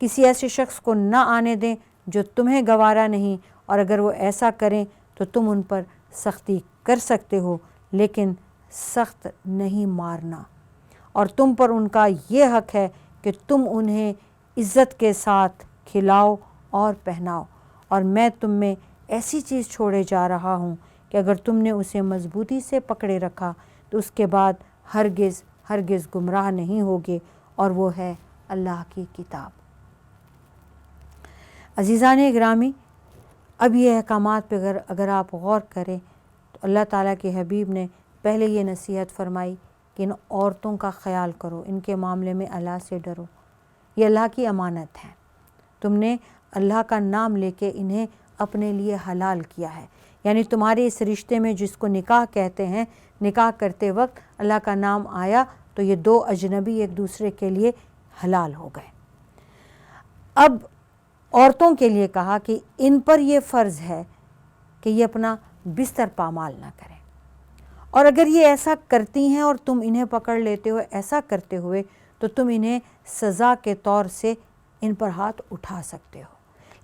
کسی ایسے شخص کو نہ آنے دیں جو تمہیں گوارا نہیں، اور اگر وہ ایسا کریں تو تم ان پر سختی کر سکتے ہو، لیکن سخت نہیں مارنا۔ اور تم پر ان کا یہ حق ہے کہ تم انہیں عزت کے ساتھ کھلاؤ اور پہناؤ، اور میں تم میں ایسی چیز چھوڑے جا رہا ہوں کہ اگر تم نے اسے مضبوطی سے پکڑے رکھا تو اس کے بعد ہرگز ہرگز گمراہ نہیں ہوگے، اور وہ ہے اللہ کی کتاب۔ عزیزان گرامی، اب یہ احکامات پہ اگر آپ غور کریں تو اللہ تعالیٰ کے حبیب نے پہلے یہ نصیحت فرمائی کہ ان عورتوں کا خیال کرو، ان کے معاملے میں اللہ سے ڈرو، یہ اللہ کی امانت ہے، تم نے اللہ کا نام لے کے انہیں اپنے لیے حلال کیا ہے، یعنی تمہارے اس رشتے میں جس کو نکاح کہتے ہیں، نکاح کرتے وقت اللہ کا نام آیا تو یہ دو اجنبی ایک دوسرے کے لیے حلال ہو گئے۔ اب عورتوں کے لیے کہا کہ ان پر یہ فرض ہے کہ یہ اپنا بستر پامال نہ کریں، اور اگر یہ ایسا کرتی ہیں اور تم انہیں پکڑ لیتے ہو ایسا کرتے ہوئے تو تم انہیں سزا کے طور سے ان پر ہاتھ اٹھا سکتے ہو،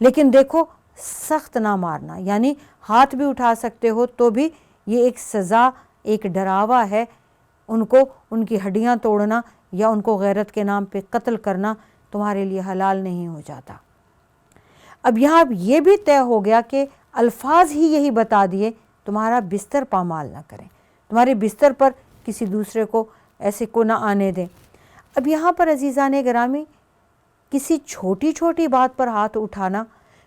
لیکن دیکھو سخت نہ مارنا، یعنی ہاتھ بھی اٹھا سکتے ہو تو بھی یہ ایک سزا، ایک ڈراوا ہے، ان کو ان کی ہڈیاں توڑنا یا ان کو غیرت کے نام پہ قتل کرنا تمہارے لیے حلال نہیں ہو جاتا۔ اب یہاں یہ بھی طے ہو گیا کہ الفاظ ہی یہی بتا دیے تمہارا بستر پامال نہ کریں، تمہارے بستر پر کسی دوسرے کو ایسے کو نہ آنے دیں۔ اب یہاں پر عزیزان گرامی کسی چھوٹی چھوٹی بات پر ہاتھ اٹھانا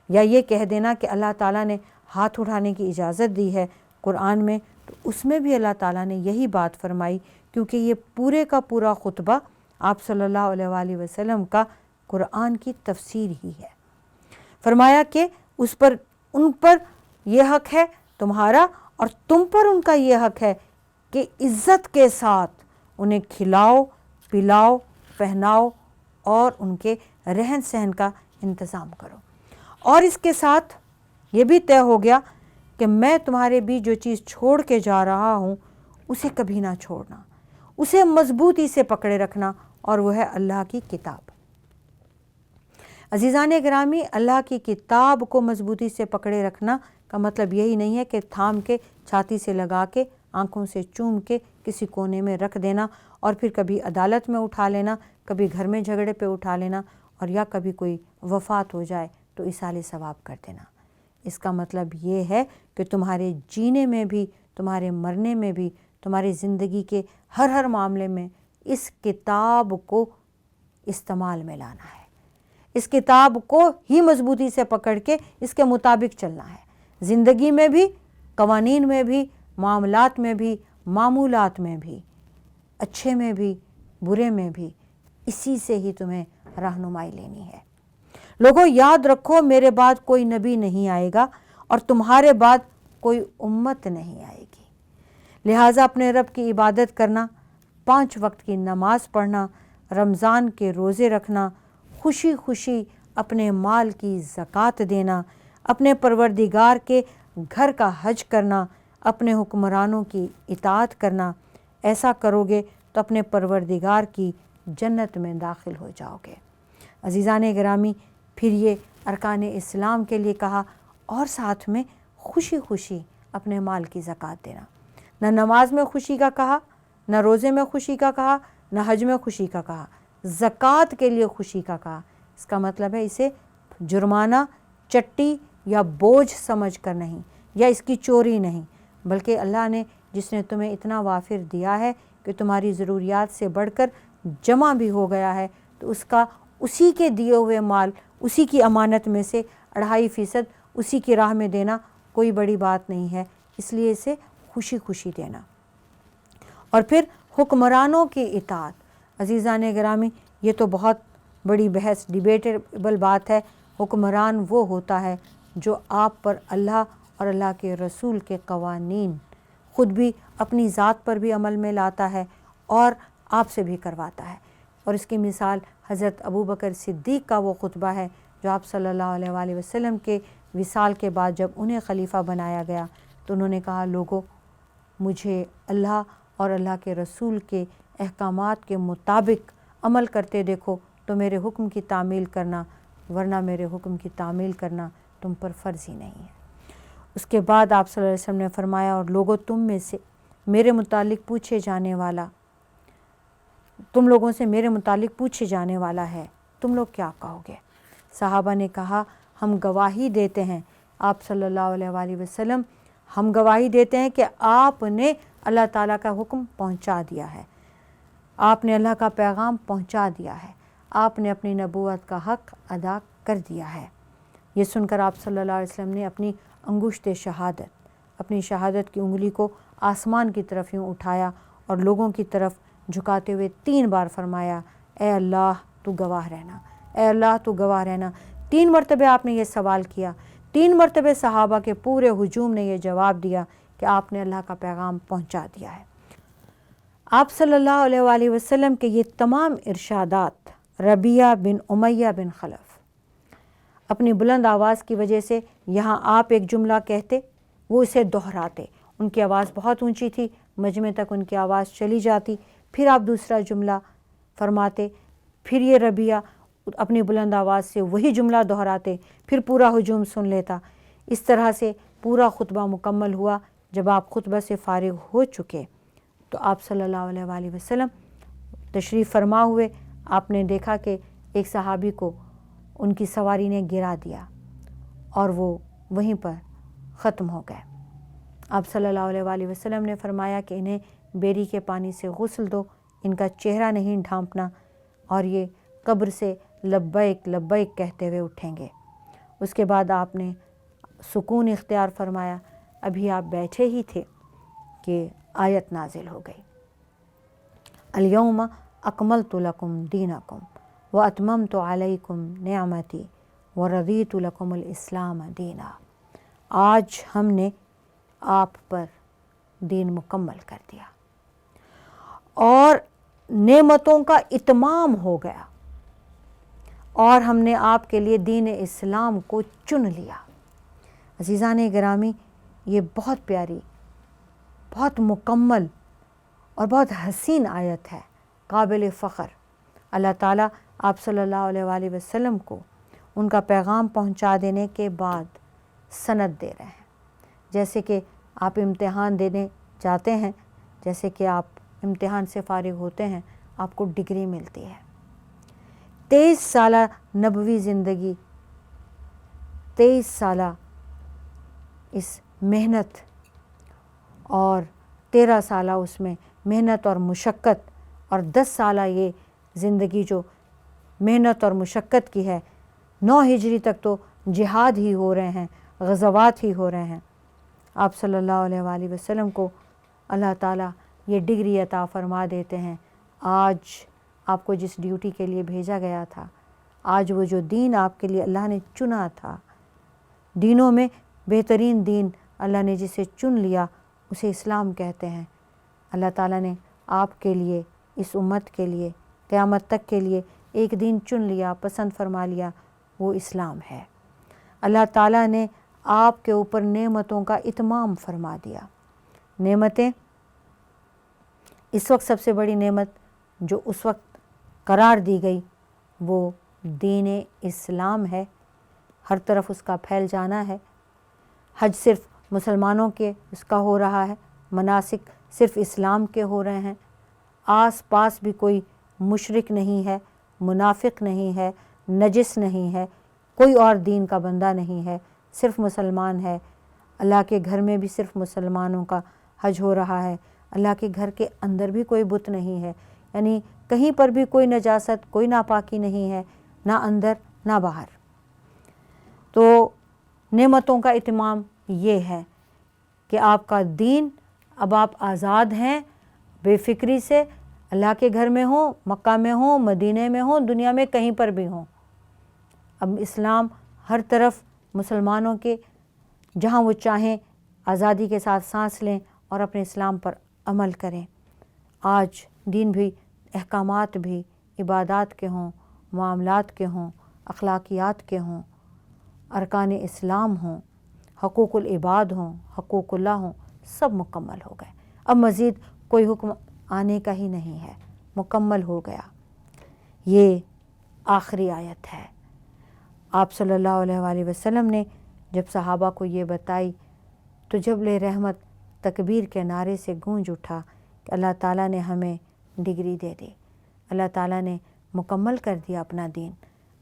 یا یہ کہہ دینا کہ اللہ تعالیٰ نے ہاتھ اٹھانے کی اجازت دی ہے قرآن میں، تو اس میں بھی اللہ تعالیٰ نے یہی بات فرمائی، کیونکہ یہ پورے کا پورا خطبہ آپ صلی اللہ علیہ وآلہ وسلم کا قرآن کی تفسیر ہی ہے۔ فرمایا کہ ان پر یہ حق ہے تمہارا، اور تم پر ان کا یہ حق ہے کہ عزت کے ساتھ انہیں کھلاؤ، پلاؤ، پہناؤ اور ان کے رہن سہن کا انتظام کرو۔ اور اس کے ساتھ یہ بھی طے ہو گیا کہ میں تمہارے بیچ جو چیز چھوڑ کے جا رہا ہوں اسے کبھی نہ چھوڑنا، اسے مضبوطی سے پکڑے رکھنا، اور وہ ہے اللہ کی کتاب۔ عزیزان گرامی، اللہ کی کتاب کو مضبوطی سے پکڑے رکھنا کا مطلب یہی نہیں ہے کہ تھام کے چھاتی سے لگا کے آنکھوں سے چوم کے کسی کونے میں رکھ دینا، اور پھر کبھی عدالت میں اٹھا لینا، کبھی گھر میں جھگڑے پہ اٹھا لینا، اور یا کبھی کوئی وفات ہو جائے تو ایصال ثواب کر دینا۔ اس کا مطلب یہ ہے کہ تمہارے جینے میں بھی، تمہارے مرنے میں بھی، تمہاری زندگی کے ہر معاملے میں اس کتاب کو استعمال میں لانا ہے، اس کتاب کو ہی مضبوطی سے پکڑ کے اس کے مطابق چلنا ہے، زندگی میں بھی، قوانین میں بھی، معاملات میں بھی، معمولات میں بھی، اچھے میں بھی، برے میں بھی، اسی سے ہی تمہیں رہنمائی لینی ہے۔ لوگوں یاد رکھو، میرے بعد کوئی نبی نہیں آئے گا اور تمہارے بعد کوئی امت نہیں آئے گی، لہٰذا اپنے رب کی عبادت کرنا، 5 وقت کی نماز پڑھنا، رمضان کے روزے رکھنا، خوشی خوشی اپنے مال کی زکوٰۃ دینا، اپنے پروردگار کے گھر کا حج کرنا، اپنے حکمرانوں کی اطاعت کرنا، ایسا کرو گے تو اپنے پروردگار کی جنت میں داخل ہو جاؤ گے۔ عزیزان گرامی، پھر یہ ارکان اسلام کے لیے کہا، اور ساتھ میں خوشی خوشی اپنے مال کی زکوٰۃ دینا۔ نہ نماز میں خوشی کا کہا، نہ روزے میں خوشی کا کہا، نہ حج میں خوشی کا کہا، زکوٰۃ کے لیے خوشی کا کہا۔ اس کا مطلب ہے اسے جرمانہ، چٹی یا بوجھ سمجھ کر نہیں، یا اس کی چوری نہیں، بلکہ اللہ نے جس نے تمہیں اتنا وافر دیا ہے کہ تمہاری ضروریات سے بڑھ کر جمع بھی ہو گیا ہے، تو اس کا اسی کے دیے ہوئے مال، اسی کی امانت میں سے 2.5% اسی کی راہ میں دینا کوئی بڑی بات نہیں ہے، اس لیے اسے خوشی خوشی دینا۔ اور پھر حکمرانوں کی اطاعت۔ عزیزان گرامی، یہ تو بہت بڑی بحث، ڈیبیٹیبل بات ہے۔ حکمران وہ ہوتا ہے جو آپ پر اللہ اور اللہ کے رسول کے قوانین خود بھی اپنی ذات پر بھی عمل میں لاتا ہے اور آپ سے بھی کرواتا ہے۔ اور اس کی مثال حضرت ابوبکر صدیق کا وہ خطبہ ہے جو آپ صلی اللہ علیہ وآلہ وسلم کے وصال کے بعد جب انہیں خلیفہ بنایا گیا تو انہوں نے کہا، لوگوں مجھے اللہ اور اللہ کے رسول کے احکامات کے مطابق عمل کرتے دیکھو تو میرے حکم کی تعمیل کرنا، ورنہ میرے حکم کی تعمیل کرنا تم پر فرض ہی نہیں ہے۔ اس کے بعد آپ صلی اللہ علیہ وسلم نے فرمایا، اور لوگوں تم میں سے میرے متعلق پوچھے جانے والا، تم لوگوں سے میرے متعلق پوچھے جانے والا ہے، تم لوگ کیا کہو گے؟ صحابہ نے کہا ہم گواہی دیتے ہیں آپ صلی اللہ علیہ وآلہ وسلم، ہم گواہی دیتے ہیں کہ آپ نے اللہ تعالیٰ کا حکم پہنچا دیا ہے، آپ نے اللہ کا پیغام پہنچا دیا ہے، آپ نے اپنی نبوت کا حق ادا کر دیا ہے۔ یہ سن کر آپ صلی اللہ علیہ وسلم نے اپنی انگشت شہادت، اپنی شہادت کی انگلی کو آسمان کی طرف یوں اٹھایا اور لوگوں کی طرف جھکاتے ہوئے 3 بار فرمایا، اے اللہ تو گواہ رہنا، اے اللہ تو گواہ رہنا۔ 3 مرتبہ آپ نے یہ سوال کیا، 3 مرتبہ صحابہ کے پورے ہجوم نے یہ جواب دیا کہ آپ نے اللہ کا پیغام پہنچا دیا ہے۔ آپ صلی اللہ علیہ وآلہ وسلم کے یہ تمام ارشادات ربیعہ بن امیہ بن خلف اپنی بلند آواز کی وجہ سے، یہاں آپ ایک جملہ کہتے وہ اسے دہراتے، ان کی آواز بہت اونچی تھی، مجمع تک ان کی آواز چلی جاتی، پھر آپ دوسرا جملہ فرماتے، پھر یہ ربیعہ اپنی بلند آواز سے وہی جملہ دہراتے، پھر پورا ہجوم سن لیتا۔ اس طرح سے پورا خطبہ مکمل ہوا۔ جب آپ خطبہ سے فارغ ہو چکے تو آپ صلی اللہ علیہ وآلہ وسلم تشریف فرما ہوئے، آپ نے دیکھا کہ ایک صحابی کو ان کی سواری نے گرا دیا اور وہ وہیں پر ختم ہو گئے۔ آپ صلی اللہ علیہ وآلہ وسلم نے فرمایا کہ انہیں بیری کے پانی سے غسل دو، ان کا چہرہ نہیں ڈھانپنا، اور یہ قبر سے لبیک لبیک کہتے ہوئے اٹھیں گے۔ اس کے بعد آپ نے سکون اختیار فرمایا، ابھی آپ بیٹھے ہی تھے کہ آیت نازل ہو گئی، الیوم اکملت لکم دینکم واتممت علیکم نعمتی ورضیت لکم الاسلام دینا۔ آج ہم نے آپ پر دین مکمل کر دیا اور نعمتوں کا اتمام ہو گیا، اور ہم نے آپ کے لیے دین اسلام کو چن لیا۔ عزیزان گرامی، یہ بہت پیاری، بہت مکمل اور بہت حسین آیت ہے، قابل فخر۔ اللہ تعالیٰ آپ صلی اللہ علیہ وآلہ وسلم کو ان کا پیغام پہنچا دینے کے بعد سند دے رہے ہیں، جیسے کہ آپ امتحان دینے جاتے ہیں، جیسے کہ آپ امتحان سے فارغ ہوتے ہیں، آپ کو ڈگری ملتی ہے۔ 23 سالہ نبوی زندگی، 23 سالہ اس محنت اور 13 سالہ اس میں محنت اور مشقت، اور 10 سالہ یہ زندگی جو محنت اور مشقت کی ہے، 9 ہجری تک تو جہاد ہی ہو رہے ہیں، غزوات ہی ہو رہے ہیں۔ آپ صلی اللہ علیہ وآلہ وسلم کو اللہ تعالیٰ یہ ڈگری عطا فرما دیتے ہیں۔ آج آپ کو جس ڈیوٹی کے لیے بھیجا گیا تھا، آج وہ جو دین آپ کے لیے اللہ نے چنا تھا، دینوں میں بہترین دین اللہ نے جسے چن لیا اسے اسلام کہتے ہیں۔ اللہ تعالیٰ نے آپ کے لیے، اس امت کے لیے، قیامت تک کے لیے ایک دین چن لیا، پسند فرما لیا، وہ اسلام ہے۔ اللہ تعالیٰ نے آپ کے اوپر نعمتوں کا اتمام فرما دیا۔ نعمتیں، اس وقت سب سے بڑی نعمت جو اس وقت قرار دی گئی وہ دین اسلام ہے، ہر طرف اس کا پھیل جانا ہے۔ حج صرف مسلمانوں کے اس کا ہو رہا ہے، مناسک صرف اسلام کے ہو رہے ہیں، آس پاس بھی کوئی مشرک نہیں ہے، منافق نہیں ہے، نجس نہیں ہے، کوئی اور دین کا بندہ نہیں ہے، صرف مسلمان ہے۔ اللہ کے گھر میں بھی صرف مسلمانوں کا حج ہو رہا ہے، اللہ کے گھر کے اندر بھی کوئی بت نہیں ہے، یعنی کہیں پر بھی کوئی نجاست، کوئی ناپاکی نہیں ہے، نہ اندر نہ باہر۔ تو نعمتوں کا اتمام یہ ہے کہ آپ کا دین، اب آپ آزاد ہیں بے فکری سے، اللہ کے گھر میں ہوں، مکہ میں ہوں، مدینہ میں ہوں، دنیا میں کہیں پر بھی ہوں۔ اب اسلام ہر طرف مسلمانوں کے جہاں وہ چاہیں آزادی کے ساتھ سانس لیں اور اپنے اسلام پر عمل کریں۔ آج دین بھی، احکامات بھی عبادات کے ہوں، معاملات کے ہوں، اخلاقیات کے ہوں، ارکان اسلام ہوں، حقوق العباد ہوں، حقوق اللہ ہوں، سب مکمل ہو گئے۔ اب مزید کوئی حکم آنے کا ہی نہیں ہے، مکمل ہو گیا۔ یہ آخری آیت ہے۔ آپ صلی اللہ علیہ وآلہ وسلم نے جب صحابہ کو یہ بتائی تو جبل رحمت تکبیر کے نعرے سے گونج اٹھا کہ اللہ تعالیٰ نے ہمیں ڈگری دے دی، اللہ تعالیٰ نے مکمل کر دیا اپنا دین،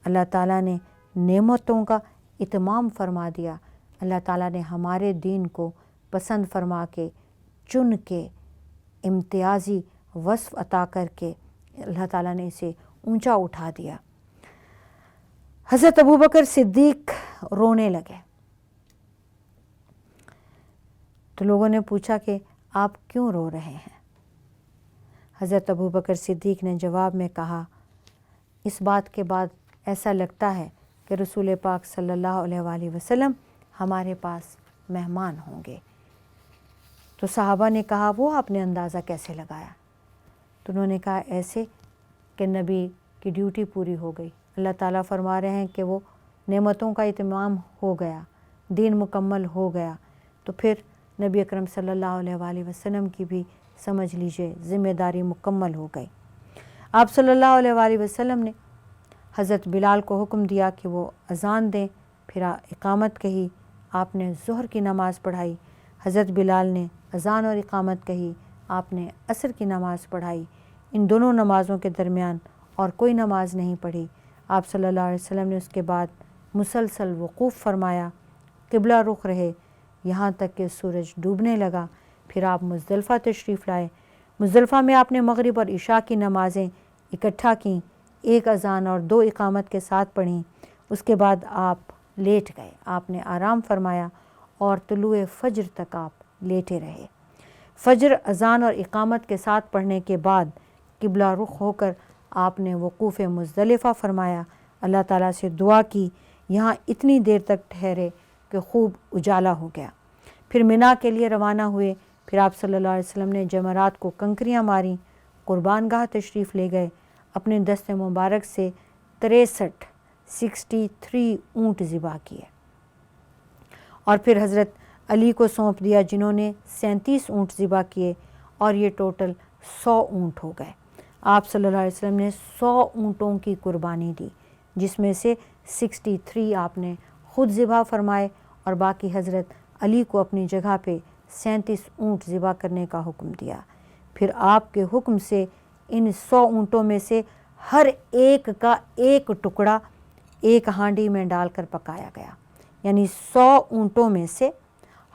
اللہ تعالیٰ نے نعمتوں کا اتمام فرما دیا، اللہ تعالیٰ نے ہمارے دین کو پسند فرما کے چن کے امتیازی وصف عطا کر کے اللہ تعالیٰ نے اسے اونچا اٹھا دیا۔ حضرت ابوبکر صدیق رونے لگے تو لوگوں نے پوچھا کہ آپ کیوں رو رہے ہیں؟ حضرت ابوبکر صدیق نے جواب میں کہا، اس بات کے بعد ایسا لگتا ہے کہ رسول پاک صلی اللہ علیہ وآلہ وسلم ہمارے پاس مہمان ہوں گے۔ تو صحابہ نے کہا وہ آپ نے اندازہ کیسے لگایا؟ تو انہوں نے کہا ایسے کہ نبی کی ڈیوٹی پوری ہو گئی، اللہ تعالیٰ فرما رہے ہیں کہ وہ نعمتوں کا اتمام ہو گیا، دین مکمل ہو گیا، تو پھر نبی اکرم صلی اللہ علیہ وآلہ وسلم کی بھی سمجھ لیجئے ذمہ داری مکمل ہو گئی۔ آپ صلی اللہ علیہ وآلہ وسلم نے حضرت بلال کو حکم دیا کہ وہ اذان دیں، پھر اقامت کہی، آپ نے ظہر کی نماز پڑھائی، حضرت بلال نے اذان اور اقامت کہی، آپ نے عصر کی نماز پڑھائی، ان دونوں نمازوں کے درمیان اور کوئی نماز نہیں پڑھی۔ آپ صلی اللہ علیہ وسلم نے اس کے بعد مسلسل وقوف فرمایا، قبلہ رخ رہے یہاں تک کہ سورج ڈوبنے لگا، پھر آپ مزدلفہ تشریف لائے۔ مزدلفہ میں آپ نے مغرب اور عشاء کی نمازیں اکٹھا کیں، ایک اذان اور 2 اقامت کے ساتھ پڑھیں، اس کے بعد آپ لیٹ گئے، آپ نے آرام فرمایا اور طلوع فجر تک آپ لیٹے رہے۔ فجر اذان اور اقامت کے ساتھ پڑھنے کے بعد قبلہ رخ ہو کر آپ نے وقوف مزدلفہ فرمایا، اللہ تعالیٰ سے دعا کی، یہاں اتنی دیر تک ٹھہرے کہ خوب اجالا ہو گیا۔ پھر مینا کے لیے روانہ ہوئے، پھر آپ صلی اللہ علیہ وسلم نے جمرات کو کنکریاں ماریں، قربان گاہ تشریف لے گئے، اپنے دست مبارک سے 63 اونٹ ذبح کیے اور پھر حضرت علی کو سونپ دیا جنہوں نے 37 اونٹ ذبح کیے اور یہ ٹوٹل 100 اونٹ ہو گئے۔ آپ صلی اللہ علیہ وسلم نے 100 اونٹوں کی قربانی دی، جس میں سے 63 آپ نے خود ذبح فرمائے اور باقی حضرت علی کو اپنی جگہ پہ 37 اونٹ ذبح کرنے کا حکم دیا۔ پھر آپ کے حکم سے ان 100 اونٹوں میں سے ہر ایک کا ایک ٹکڑا ایک ہانڈی میں ڈال کر پکایا گیا، یعنی 100 اونٹوں میں سے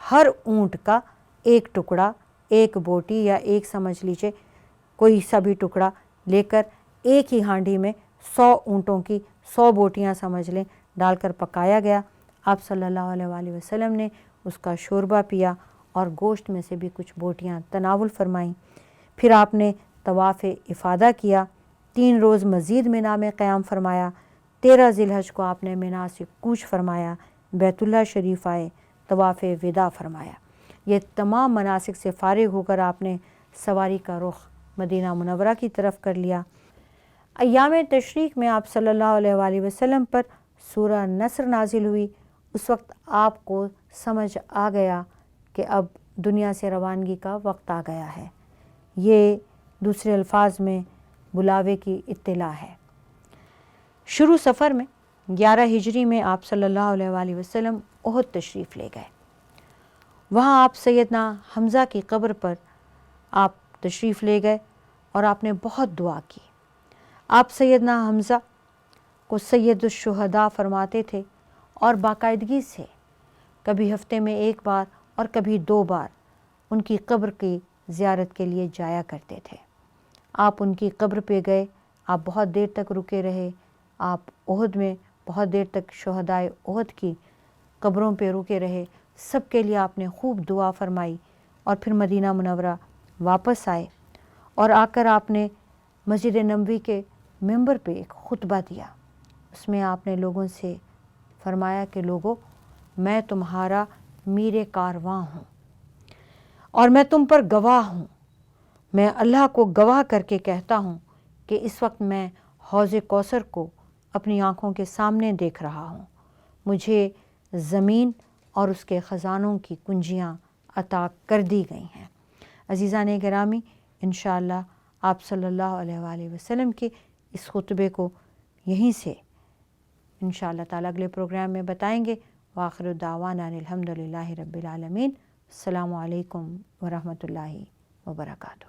ہر اونٹ کا ایک ٹکڑا، ایک بوٹی یا ایک سمجھ لیجئے کوئی سا بھی ٹکڑا لے کر ایک ہی ہانڈی میں 100 اونٹوں کی 100 بوٹیاں سمجھ لیں ڈال کر پکایا گیا۔ آپ صلی اللہ علیہ وآلہ وسلم نے اس کا شوربہ پیا اور گوشت میں سے بھی کچھ بوٹیاں تناول فرمائیں۔ پھر آپ نے طواف افادہ کیا، 3 روز مزید مینا میں قیام فرمایا، 13 ذی الحج کو آپ نے مینا سے کوچ فرمایا، بیت اللہ شریف آئے، طواف وداع فرمایا۔ یہ تمام مناسک سے فارغ ہو کر آپ نے سواری کا رخ مدینہ منورہ کی طرف کر لیا۔ ایام تشریق میں آپ صلی اللہ علیہ وآلہ وسلم پر سورہ نصر نازل ہوئی۔ اس وقت آپ کو سمجھ آ گیا کہ اب دنیا سے روانگی کا وقت آ گیا ہے، یہ دوسرے الفاظ میں بلاوے کی اطلاع ہے۔ شروع سفر میں 11 ہجری میں آپ صلی اللہ علیہ وآلہ وسلم احد تشریف لے گئے، وہاں آپ سیدنا حمزہ کی قبر پر آپ تشریف لے گئے اور آپ نے بہت دعا کی۔ آپ سیدنا حمزہ کو سید الشہداء فرماتے تھے اور باقاعدگی سے کبھی ہفتے میں 1 بار اور کبھی 2 بار ان کی قبر کی زیارت کے لیے جایا کرتے تھے۔ آپ ان کی قبر پہ گئے، آپ بہت دیر تک رکے رہے، آپ احد میں بہت دیر تک شہدائے احد کی قبروں پہ رکے رہے، سب کے لیے آپ نے خوب دعا فرمائی اور پھر مدینہ منورہ واپس آئے اور آ کر آپ نے مسجد نبوی کے ممبر پہ ایک خطبہ دیا۔ اس میں آپ نے لوگوں سے فرمایا کہ لوگو، میں تمہارا میر کارواں ہوں اور میں تم پر گواہ ہوں، میں اللہ کو گواہ کر کے کہتا ہوں کہ اس وقت میں حوض کوثر کو اپنی آنکھوں کے سامنے دیکھ رہا ہوں، مجھے زمین اور اس کے خزانوں کی کنجیاں عطا کر دی گئی ہیں۔ عزیزان گرامی، انشاءاللہ آپ صلی اللہ علیہ وآلہ وسلم کے اس خطبے کو یہیں سے انشاءاللہ تعالی اگلے پروگرام میں بتائیں گے۔ وآخر دعوانا الحمدللہ رب العالمین۔ السلام علیکم ورحمۃ اللہ وبرکاتہ۔